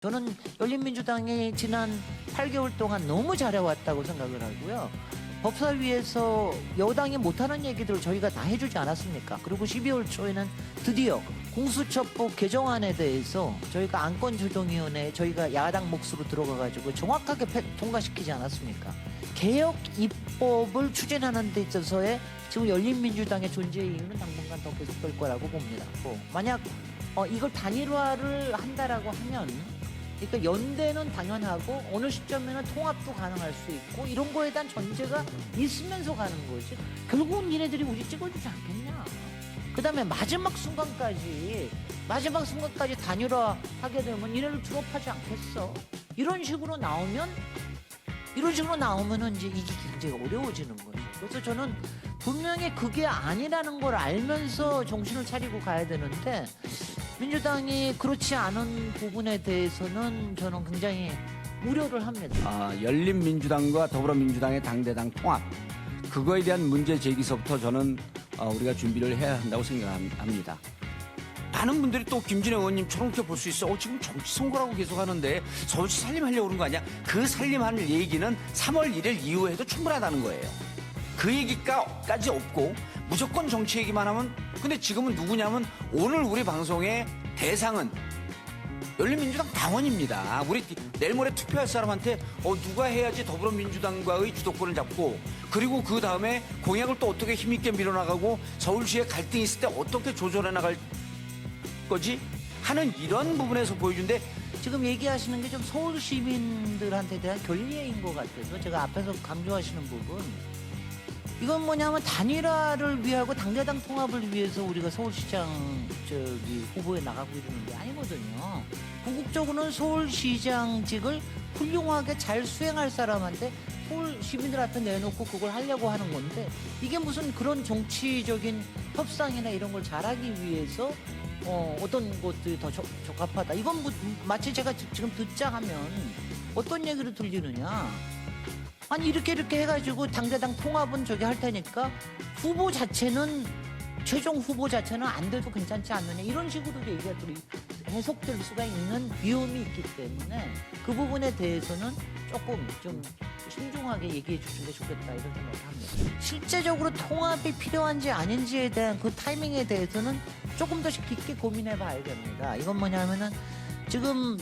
저는 열린민주당이 지난 8개월 동안 너무 잘해왔다고 생각을 하고요. 법사위에서 여당이 못하는 얘기들을 저희가 다 해주지 않았습니까? 그리고 12월 초에는 드디어 공수처법 개정안에 대해서 저희가 안건조정위원회에 저희가 야당 몫으로 들어가가지고 정확하게 통과시키지 않았습니까? 개혁 입법을 추진하는 데 있어서의 지금 열린민주당의 존재 이유는 당분간 더 계속될 거라고 봅니다. 만약 이걸 단일화를 한다라고 하면 그러니까 연대는 당연하고 어느 시점에는 통합도 가능할 수 있고 이런 거에 대한 전제가 있으면서 가는 거지. 결국은 니네들이 우리 찍어주지 않겠냐. 그 다음에 마지막 순간까지 단일화하게 되면 니네를 투업하지 않겠어. 이런 식으로 나오면은 이제 이게 굉장히 어려워지는 거죠. 그래서 저는 분명히 그게 아니라는 걸 알면서 정신을 차리고 가야 되는데 민주당이 그렇지 않은 부분에 대해서는 저는 굉장히 우려를 합니다. 열린민주당과 더불어민주당의 당대당 통합, 그거에 대한 문제 제기서부터 저는 우리가 준비를 해야 한다고 생각합니다. 많은 분들이 또 김진애 의원님처럼 이렇게 볼 수 있어. 지금 정치 선거라고 계속 하는데 서울시 살림하려고 그런 거 아니야? 그 살림하는 얘기는 3월 1일 이후에 해도 충분하다는 거예요. 그 얘기까지 없고 무조건 정치 얘기만 하면, 근데 지금은 누구냐면 오늘 우리 방송의 대상은 열린민주당 당원입니다. 우리 내일 모레 투표할 사람한테 누가 해야지 더불어민주당과의 주도권을 잡고, 그리고 그 다음에 공약을 또 어떻게 힘있게 밀어나가고 서울시에 갈등이 있을 때 어떻게 조절해 나갈 거지 하는 이런 부분에서 보여준데, 지금 얘기하시는 게 좀 서울 시민들한테 대한 결례인 것 같아서 제가 앞에서 강조하시는 부분, 이건 뭐냐면 단일화를 위하고 당대당 통합을 위해서 우리가 서울시장 후보에 나가고 이러는 게 아니거든요. 궁극적으로는 서울시장직을 훌륭하게 잘 수행할 사람한테 서울 시민들 앞에 내놓고 그걸 하려고 하는 건데, 이게 무슨 그런 정치적인 협상이나 이런 걸 잘하기 위해서 어떤 것들이 더 적합하다. 이건 마치 제가 지금 듣자 하면 어떤 얘기를 들리느냐. 아니 이렇게 해가지고 당대당 통합은 저기 할 테니까 최종 후보 자체는 안 돼도 괜찮지 않느냐, 이런 식으로 얘기가 해석될 수가 있는 위험이 있기 때문에 그 부분에 대해서는 조금 좀 신중하게 얘기해 주시는 게 좋겠다, 이런 생각을 합니다. 실제적으로 통합이 필요한지 아닌지에 대한 그 타이밍에 대해서는 조금 더 깊게 고민해 봐야 됩니다. 이건 뭐냐면은 지금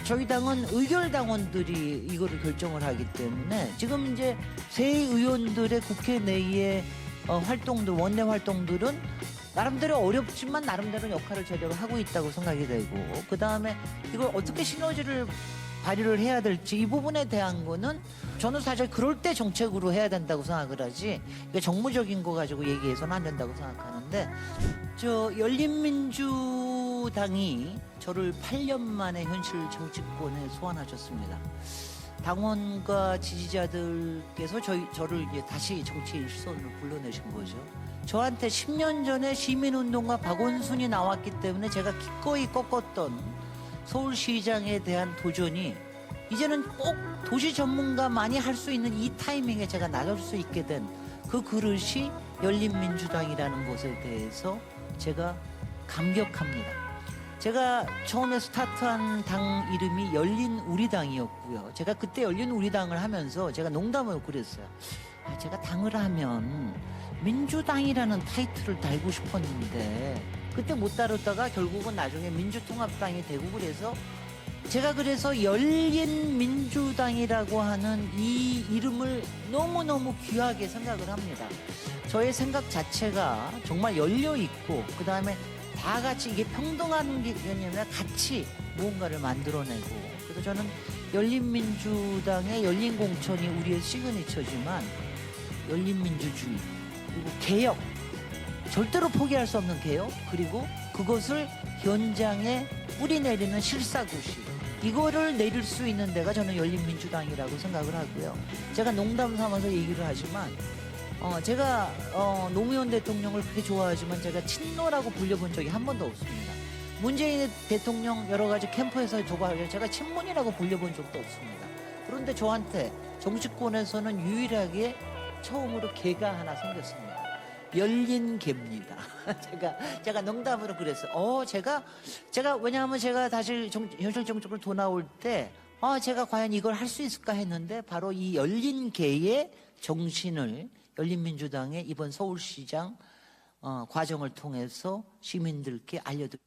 저희 당은 의결당원들이 이거를 결정을 하기 때문에 지금 이제 새 의원들의 국회 내의 활동들, 원내 활동들은 나름대로 어렵지만 나름대로 역할을 제대로 하고 있다고 생각이 되고, 그 다음에 이걸 어떻게 시너지를 발휘를 해야 될지 이 부분에 대한 거는 저는 사실 그럴 때 정책으로 해야 된다고 생각을 하지, 이게 정무적인 거 가지고 얘기해서는 안 된다고 생각하는데, 열린민주당이 저를 8년 만에 현실 정치권에 소환하셨습니다. 당원과 지지자들께서 저를 이제 다시 정치의 일선으로 불러내신 거죠. 저한테 10년 전에 시민운동가 박원순이 나왔기 때문에 제가 기꺼이 꺾었던 서울시장에 대한 도전이 이제는 꼭 도시 전문가만이 할 수 있는 이 타이밍에 제가 나설 수 있게 된 그 그릇이 열린민주당이라는 것에 대해서 제가 감격합니다. 제가 처음에 스타트한 당 이름이 열린우리당이었고요. 제가 그때 열린우리당을 하면서 제가 농담으로 그랬어요. 제가 당을 하면 민주당이라는 타이틀을 달고 싶었는데 그때 못 다뤘다가 결국은 나중에 민주통합당이 되고, 그래서 열린민주당이라고 하는 이 이름을 너무너무 귀하게 생각을 합니다. 저의 생각 자체가 정말 열려있고, 그 다음에 다 같이 이게 평등한 게 아니라 같이 무언가를 만들어내고, 그래서 저는 열린민주당의 열린공천이 우리의 시그니처지만 열린민주주의, 그리고 개혁, 절대로 포기할 수 없는 개혁, 그리고 그것을 현장에 뿌리내리는 실사구시, 이거를 내릴 수 있는 데가 저는 열린민주당이라고 생각을 하고요. 제가 농담 삼아서 얘기를 하지만 제가 노무현 대통령을 그렇게 좋아하지만 제가 친노라고 불려본 적이 한 번도 없습니다. 문재인 대통령 여러 가지 캠프에서 제가 친문이라고 불려본 적도 없습니다. 그런데 저한테 정치권에서는 유일하게 처음으로 개가 하나 생겼습니다. 열린 개입니다. 제가 농담으로 그랬어요. 제가 왜냐하면 제가 다시 현실 정책으로 돌아올 때 제가 과연 이걸 할 수 있을까 했는데 바로 이 열린 개의 정신을 열린민주당의 이번 서울시장 과정을 통해서 시민들께 알려드립니다.